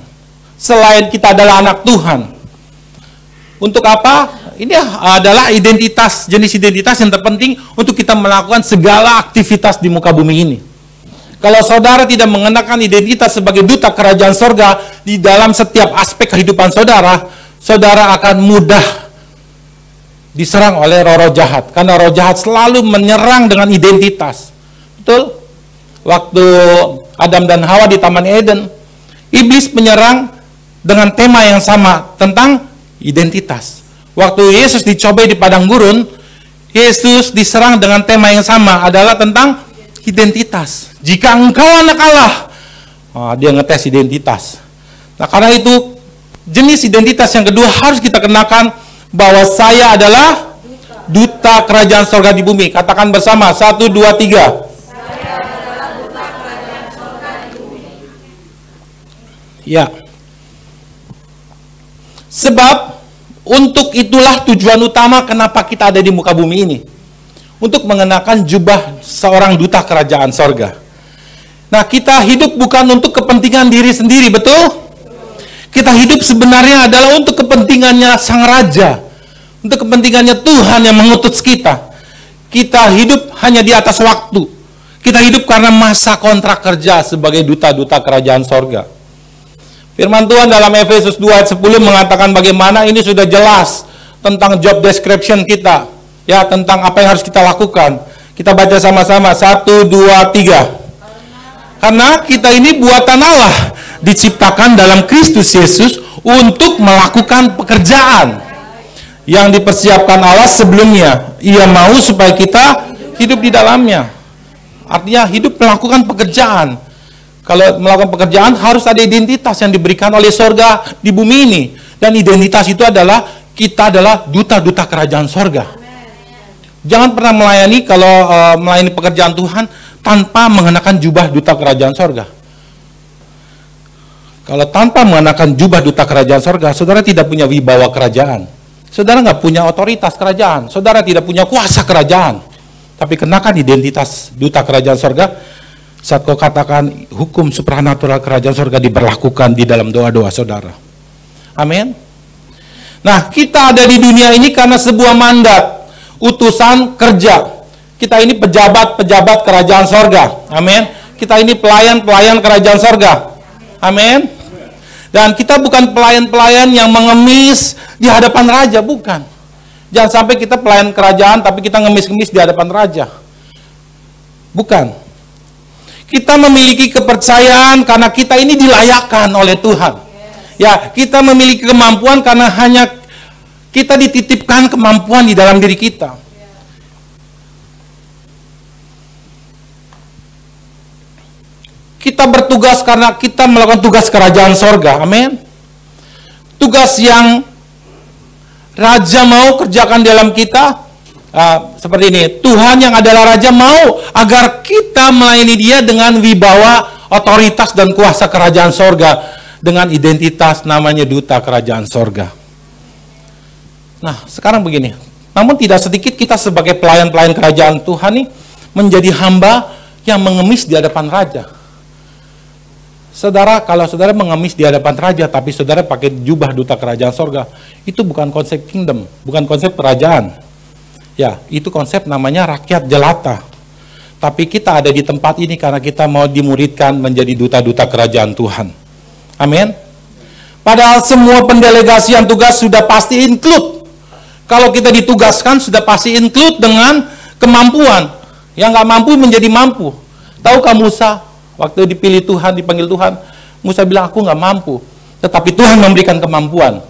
selain kita adalah anak Tuhan. Untuk apa? Ini adalah jenis identitas yang terpenting untuk kita melakukan segala aktivitas di muka bumi ini. Kalau saudara tidak mengenakan identitas sebagai duta kerajaan sorga di dalam setiap aspek kehidupan saudara, saudara akan mudah diserang oleh roh-roh jahat. Karena roh jahat selalu menyerang dengan identitas. Betul? Waktu Adam dan Hawa di Taman Eden, iblis menyerang dengan tema yang sama tentang identitas. Waktu Yesus dicobai di padang gurun, Yesus diserang dengan tema yang sama, adalah tentang identitas. Jika engkau anak Allah, dia ngetes identitas. Nah, karena itu jenis identitas yang kedua harus kita kenakan, bahwa saya adalah duta kerajaan sorga di bumi. Katakan bersama, 1, 2, 3. Saya adalah duta kerajaan sorga di bumi. Ya. Sebab untuk itulah tujuan utama kenapa kita ada di muka bumi ini. Untuk mengenakan jubah seorang duta kerajaan sorga. Nah, kita hidup bukan untuk kepentingan diri sendiri, betul? Kita hidup sebenarnya adalah untuk kepentingannya Sang Raja. Untuk kepentingannya Tuhan yang mengutus kita. Kita hidup hanya di atas waktu. Kita hidup karena masa kontrak kerja sebagai duta-duta kerajaan sorga. Firman Tuhan dalam Efesus 2 ayat 10 mengatakan bagaimana ini sudah jelas tentang job description kita. Ya, tentang apa yang harus kita lakukan. Kita baca sama-sama, 1, 2, 3. Karena kita ini buatan Allah, diciptakan dalam Kristus Yesus untuk melakukan pekerjaan yang dipersiapkan Allah sebelumnya. Ia mau supaya kita hidup di dalamnya. Artinya hidup melakukan pekerjaan. Kalau melakukan pekerjaan harus ada identitas yang diberikan oleh sorga di bumi ini. Dan identitas itu adalah kita adalah duta-duta kerajaan sorga. Jangan pernah melayani melayani pekerjaan Tuhan tanpa mengenakan jubah duta kerajaan sorga. Kalau tanpa mengenakan jubah duta kerajaan sorga, saudara tidak punya wibawa kerajaan. Saudara nggak punya otoritas kerajaan. Saudara tidak punya kuasa kerajaan. Tapi kenakan identitas duta kerajaan sorga. Saat kau katakan hukum supranatural kerajaan sorga diberlakukan di dalam doa-doa saudara. Amin. Nah, kita ada di dunia ini karena sebuah mandat, utusan kerja. Kita ini pejabat-pejabat kerajaan sorga. Amin. Kita ini pelayan-pelayan kerajaan sorga. Amin. Dan kita bukan pelayan-pelayan yang mengemis di hadapan raja, bukan. Jangan sampai kita pelayan kerajaan tapi kita ngemis-ngemis di hadapan raja. Bukan. Kita memiliki kepercayaan karena kita ini dilayakkan oleh Tuhan. Ya, kita memiliki kemampuan karena hanya kita dititipkan kemampuan di dalam diri kita. Kita bertugas karena kita melakukan tugas kerajaan sorga. Amin. Tugas yang Raja mau kerjakan dalam kita. Seperti ini, Tuhan yang adalah Raja mau agar kita melayani Dia dengan wibawa, otoritas dan kuasa kerajaan sorga, dengan identitas namanya duta kerajaan sorga. Nah, sekarang begini, namun tidak sedikit kita sebagai pelayan-pelayan kerajaan Tuhan nih menjadi hamba yang mengemis di hadapan Raja. Saudara, kalau saudara mengemis di hadapan Raja tapi saudara pakai jubah duta kerajaan sorga, itu bukan konsep kingdom, bukan konsep kerajaan. Ya, itu konsep namanya rakyat jelata. Tapi kita ada di tempat ini karena kita mau dimuridkan menjadi duta-duta kerajaan Tuhan. Amin. Padahal semua pendelegasian tugas sudah pasti include. Kalau kita ditugaskan sudah pasti include dengan kemampuan. Yang nggak mampu menjadi mampu. Tahukah Musa, waktu dipilih Tuhan, dipanggil Tuhan, Musa bilang, aku nggak mampu. Tetapi Tuhan memberikan kemampuan.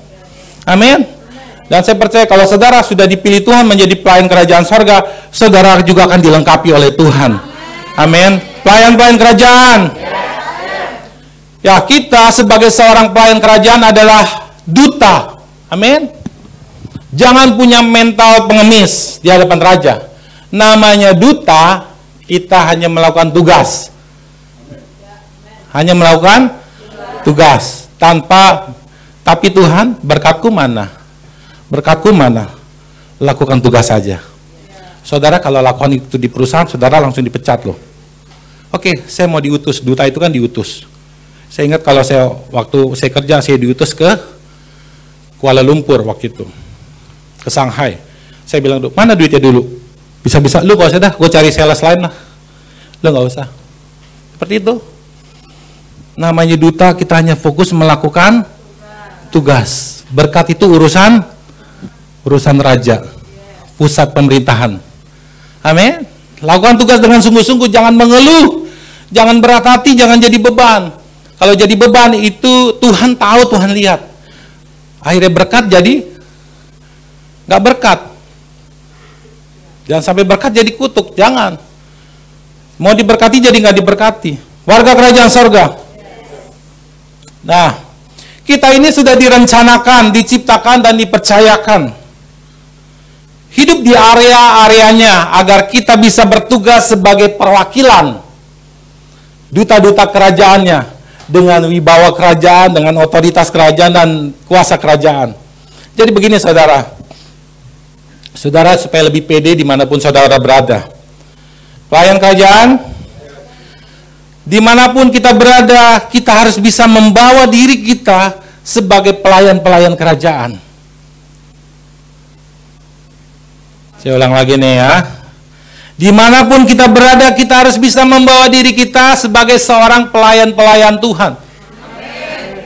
Amin. Dan saya percaya kalau saudara sudah dipilih Tuhan menjadi pelayan kerajaan sorga, saudara juga akan dilengkapi oleh Tuhan. Amin. Pelayan-pelayan kerajaan. Ya, kita sebagai seorang pelayan kerajaan adalah duta. Amin. Jangan punya mental pengemis di hadapan Raja. Namanya duta, kita hanya melakukan tugas. Hanya melakukan tugas. Tapi Tuhan, berkatku mana? Berkatku mana? Lakukan tugas saja. Saudara kalau lakukan itu di perusahaan, saudara langsung dipecat loh. Oke, saya mau diutus. Duta itu kan diutus. Saya ingat kalau waktu saya kerja, saya diutus ke Kuala Lumpur waktu itu. Ke Shanghai. Saya bilang, mana duitnya dulu? Bisa-bisa, lu gak usah dah, gue cari sales lain lah. Lu gak usah. Seperti itu. Namanya duta, kita hanya fokus melakukan tugas. Berkat itu urusan Raja, pusat pemerintahan. Amin. Lakukan tugas dengan sungguh-sungguh, jangan mengeluh, jangan berat hati, jangan jadi beban. Kalau jadi beban itu Tuhan tahu, Tuhan lihat. Akhirnya berkat jadi nggak berkat. Jangan sampai berkat jadi kutuk, jangan. Mau diberkati jadi nggak diberkati. Warga kerajaan sorga. Nah, kita ini sudah direncanakan, diciptakan, dan dipercayakan hidup di area-areanya agar kita bisa bertugas sebagai perwakilan duta-duta kerajaannya dengan wibawa kerajaan, dengan otoritas kerajaan dan kuasa kerajaan. Jadi begini saudara, saudara supaya lebih pede dimanapun saudara berada. Pelayan kerajaan, dimanapun kita berada, kita harus bisa membawa diri kita sebagai pelayan-pelayan kerajaan. Saya ulang lagi nih ya. Dimanapun kita berada, kita harus bisa membawa diri kita sebagai seorang pelayan-pelayan Tuhan.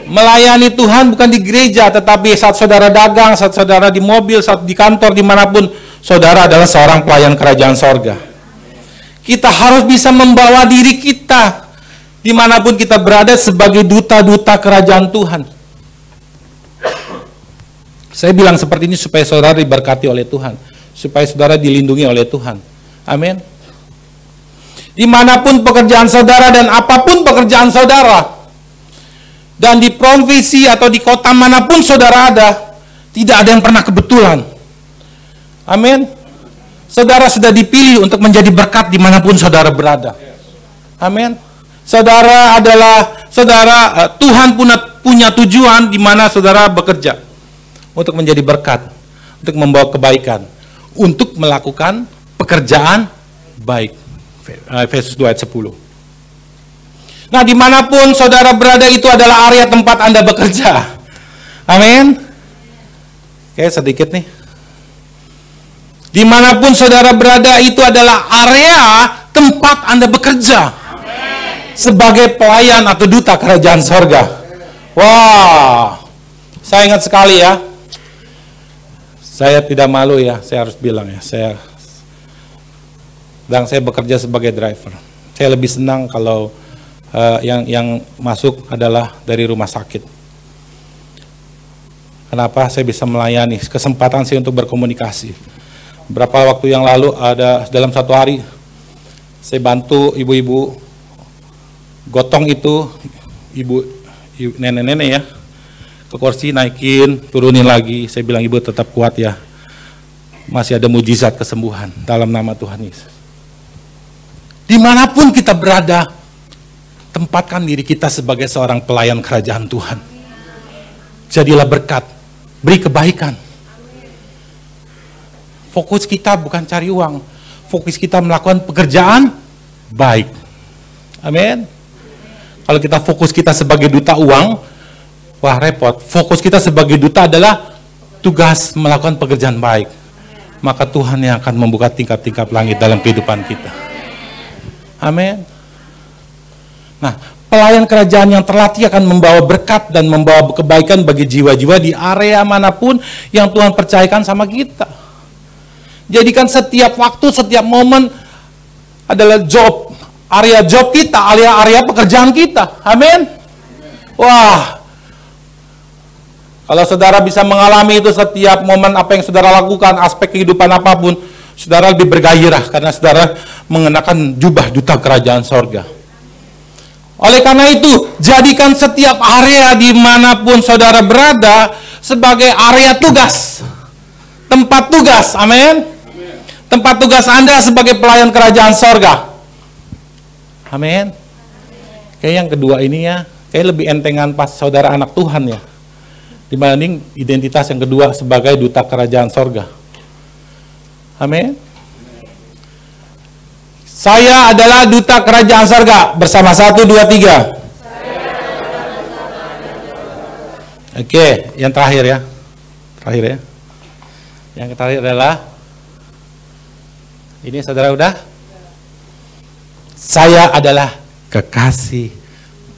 Melayani Tuhan bukan di gereja, tetapi saat saudara dagang, saat saudara di mobil, saat di kantor, dimanapun saudara adalah seorang pelayan kerajaan sorga. Kita harus bisa membawa diri kita dimanapun kita berada sebagai duta-duta kerajaan Tuhan. Saya bilang seperti ini supaya saudara diberkati oleh Tuhan, supaya saudara dilindungi oleh Tuhan. Amin. Dimanapun pekerjaan saudara dan apapun pekerjaan saudara, dan di provinsi atau di kota manapun saudara ada, tidak ada yang pernah kebetulan. Amin. Saudara sudah dipilih untuk menjadi berkat dimanapun saudara berada. Amin. Saudara Tuhan punya tujuan di mana saudara bekerja untuk menjadi berkat, untuk membawa kebaikan, untuk melakukan pekerjaan baik. Efesus 2 ayat 10. Nah, dimanapun saudara berada itu adalah area tempat Anda bekerja. Amin. Oke, sedikit nih. Dimanapun saudara berada itu adalah area tempat Anda bekerja. Amin. Sebagai pelayan atau duta kerajaan sorga. Wah, saya ingat sekali ya. Saya tidak malu ya, saya harus bilang ya. Saya bekerja sebagai driver. Saya lebih senang kalau yang masuk adalah dari rumah sakit. Kenapa? Saya bisa melayani, kesempatan saya untuk berkomunikasi. Berapa waktu yang lalu ada dalam satu hari saya bantu ibu-ibu gotong itu, ibu nenek-nenek ya, ke kursi, naikin, turunin lagi. Saya bilang, ibu tetap kuat ya, masih ada mujizat kesembuhan dalam nama Tuhan Yesus. Dimanapun kita berada, tempatkan diri kita sebagai seorang pelayan kerajaan Tuhan. Jadilah berkat, beri kebaikan. Fokus kita bukan cari uang, fokus kita melakukan pekerjaan baik. Amin. Kalau kita fokus kita sebagai duta uang, wah repot. Fokus kita sebagai duta adalah tugas melakukan pekerjaan baik. Maka Tuhan yang akan membuka tingkap-tingkap langit dalam kehidupan kita. Amin. Nah, pelayan kerajaan yang terlatih akan membawa berkat dan membawa kebaikan bagi jiwa-jiwa di area manapun yang Tuhan percayakan sama kita. Jadikan setiap waktu, setiap momen adalah area job kita, area pekerjaan kita. Amin. Wah, kalau saudara bisa mengalami itu setiap momen apa yang saudara lakukan, aspek kehidupan apapun, saudara lebih bergairah karena saudara mengenakan jubah duta kerajaan sorga. Oleh karena itu, jadikan setiap area dimanapun saudara berada sebagai area tugas, tempat tugas. Amin. Tempat tugas Anda sebagai pelayan kerajaan sorga. Amin. Kayak yang kedua ini ya, kayak lebih entengan pas saudara anak Tuhan ya, dibanding identitas yang kedua sebagai duta kerajaan sorga. Amin. Saya adalah duta kerajaan sorga. Bersama 1, 2, 3. Oke, yang terakhir ya. Terakhir ya. Yang terakhir adalah ini saudara udah? Saya adalah kekasih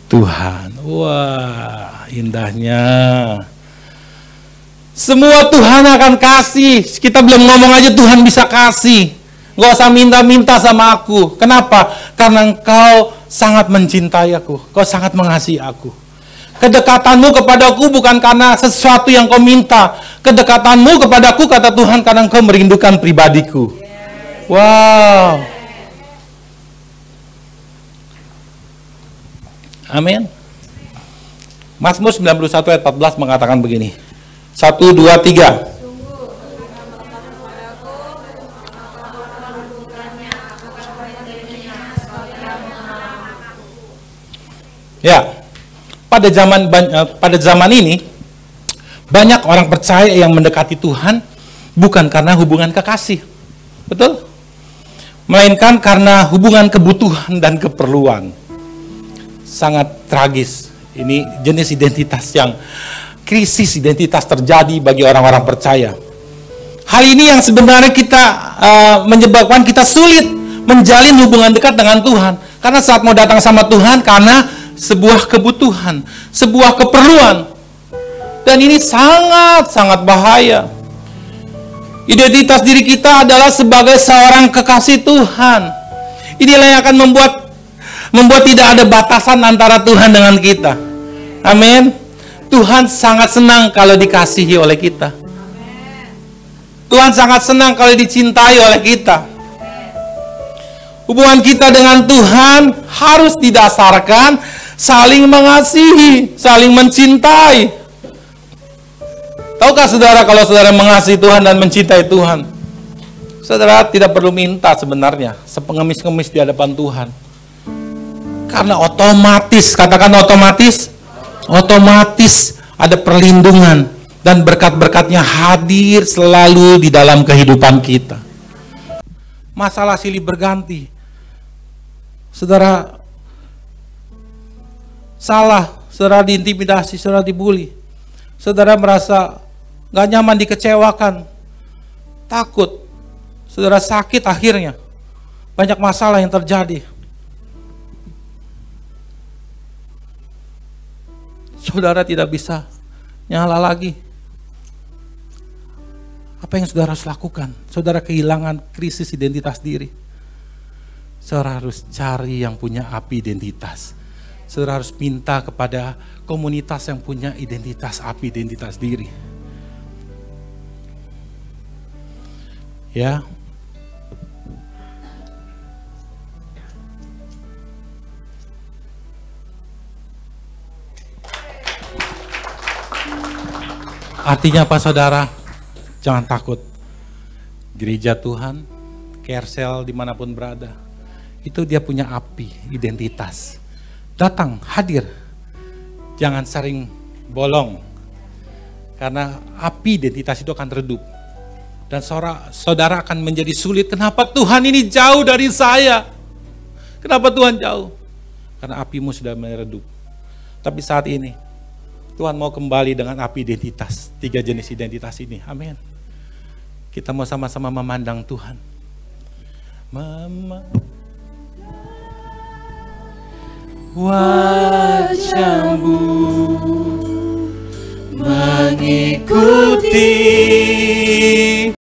Tuhan. Wah, indahnya. Semua Tuhan akan kasih. Kita belum ngomong aja Tuhan bisa kasih. Gak usah minta-minta sama aku. Kenapa? Karena engkau sangat mencintai aku. Kau sangat mengasihi aku. Kedekatanmu kepadaku bukan karena sesuatu yang kau minta. Kedekatanmu kepadaku, kata Tuhan, karena engkau merindukan pribadiku. Wow. Amin. Mazmur 91 ayat 14 mengatakan begini. 1, 2, 3. Ya, pada zaman ini banyak orang percaya yang mendekati Tuhan bukan karena hubungan kekasih, betul? Melainkan karena hubungan kebutuhan dan keperluan. Sangat tragis. Ini jenis identitas yang krisis identitas terjadi bagi orang-orang percaya. Hal ini yang sebenarnya menyebabkan kita sulit menjalin hubungan dekat dengan Tuhan. Karena saat mau datang sama Tuhan karena sebuah kebutuhan, sebuah keperluan. Dan ini sangat-sangat bahaya. Identitas diri kita adalah sebagai seorang kekasih Tuhan. Inilah yang akan membuat tidak ada batasan antara Tuhan dengan kita. Amin. Tuhan sangat senang kalau dikasihi oleh kita. Tuhan sangat senang kalau dicintai oleh kita. Hubungan kita dengan Tuhan harus didasarkan saling mengasihi, saling mencintai. Tahukah saudara, kalau saudara mengasihi Tuhan dan mencintai Tuhan, saudara tidak perlu minta sebenarnya sepengemis-ngemis di hadapan Tuhan. Karena otomatis, katakan otomatis ada perlindungan dan berkat-berkatnya hadir selalu di dalam kehidupan kita. Masalah silih berganti. Saudara salah, saudara diintimidasi, saudara dibully, saudara merasa gak nyaman, dikecewakan, takut, saudara sakit, akhirnya banyak masalah yang terjadi. Saudara tidak bisa nyala lagi. Apa yang saudara harus lakukan? Saudara kehilangan krisis identitas diri. Saudara harus cari yang punya api identitas. Saudara harus minta kepada komunitas yang punya identitas api identitas diri. Ya. Artinya apa, saudara? Jangan takut. Gereja Tuhan, Kersel dimanapun berada, itu dia punya api identitas. Datang, hadir. Jangan sering bolong. Karena api identitas itu akan redup. Dan saudara akan menjadi sulit. Kenapa Tuhan ini jauh dari saya? Kenapa Tuhan jauh? Karena apimu sudah meredup. Tapi saat ini, Tuhan mau kembali dengan api identitas. 3 jenis identitas ini. Amin. Kita mau sama-sama memandang Tuhan. Wajahmu mengikuti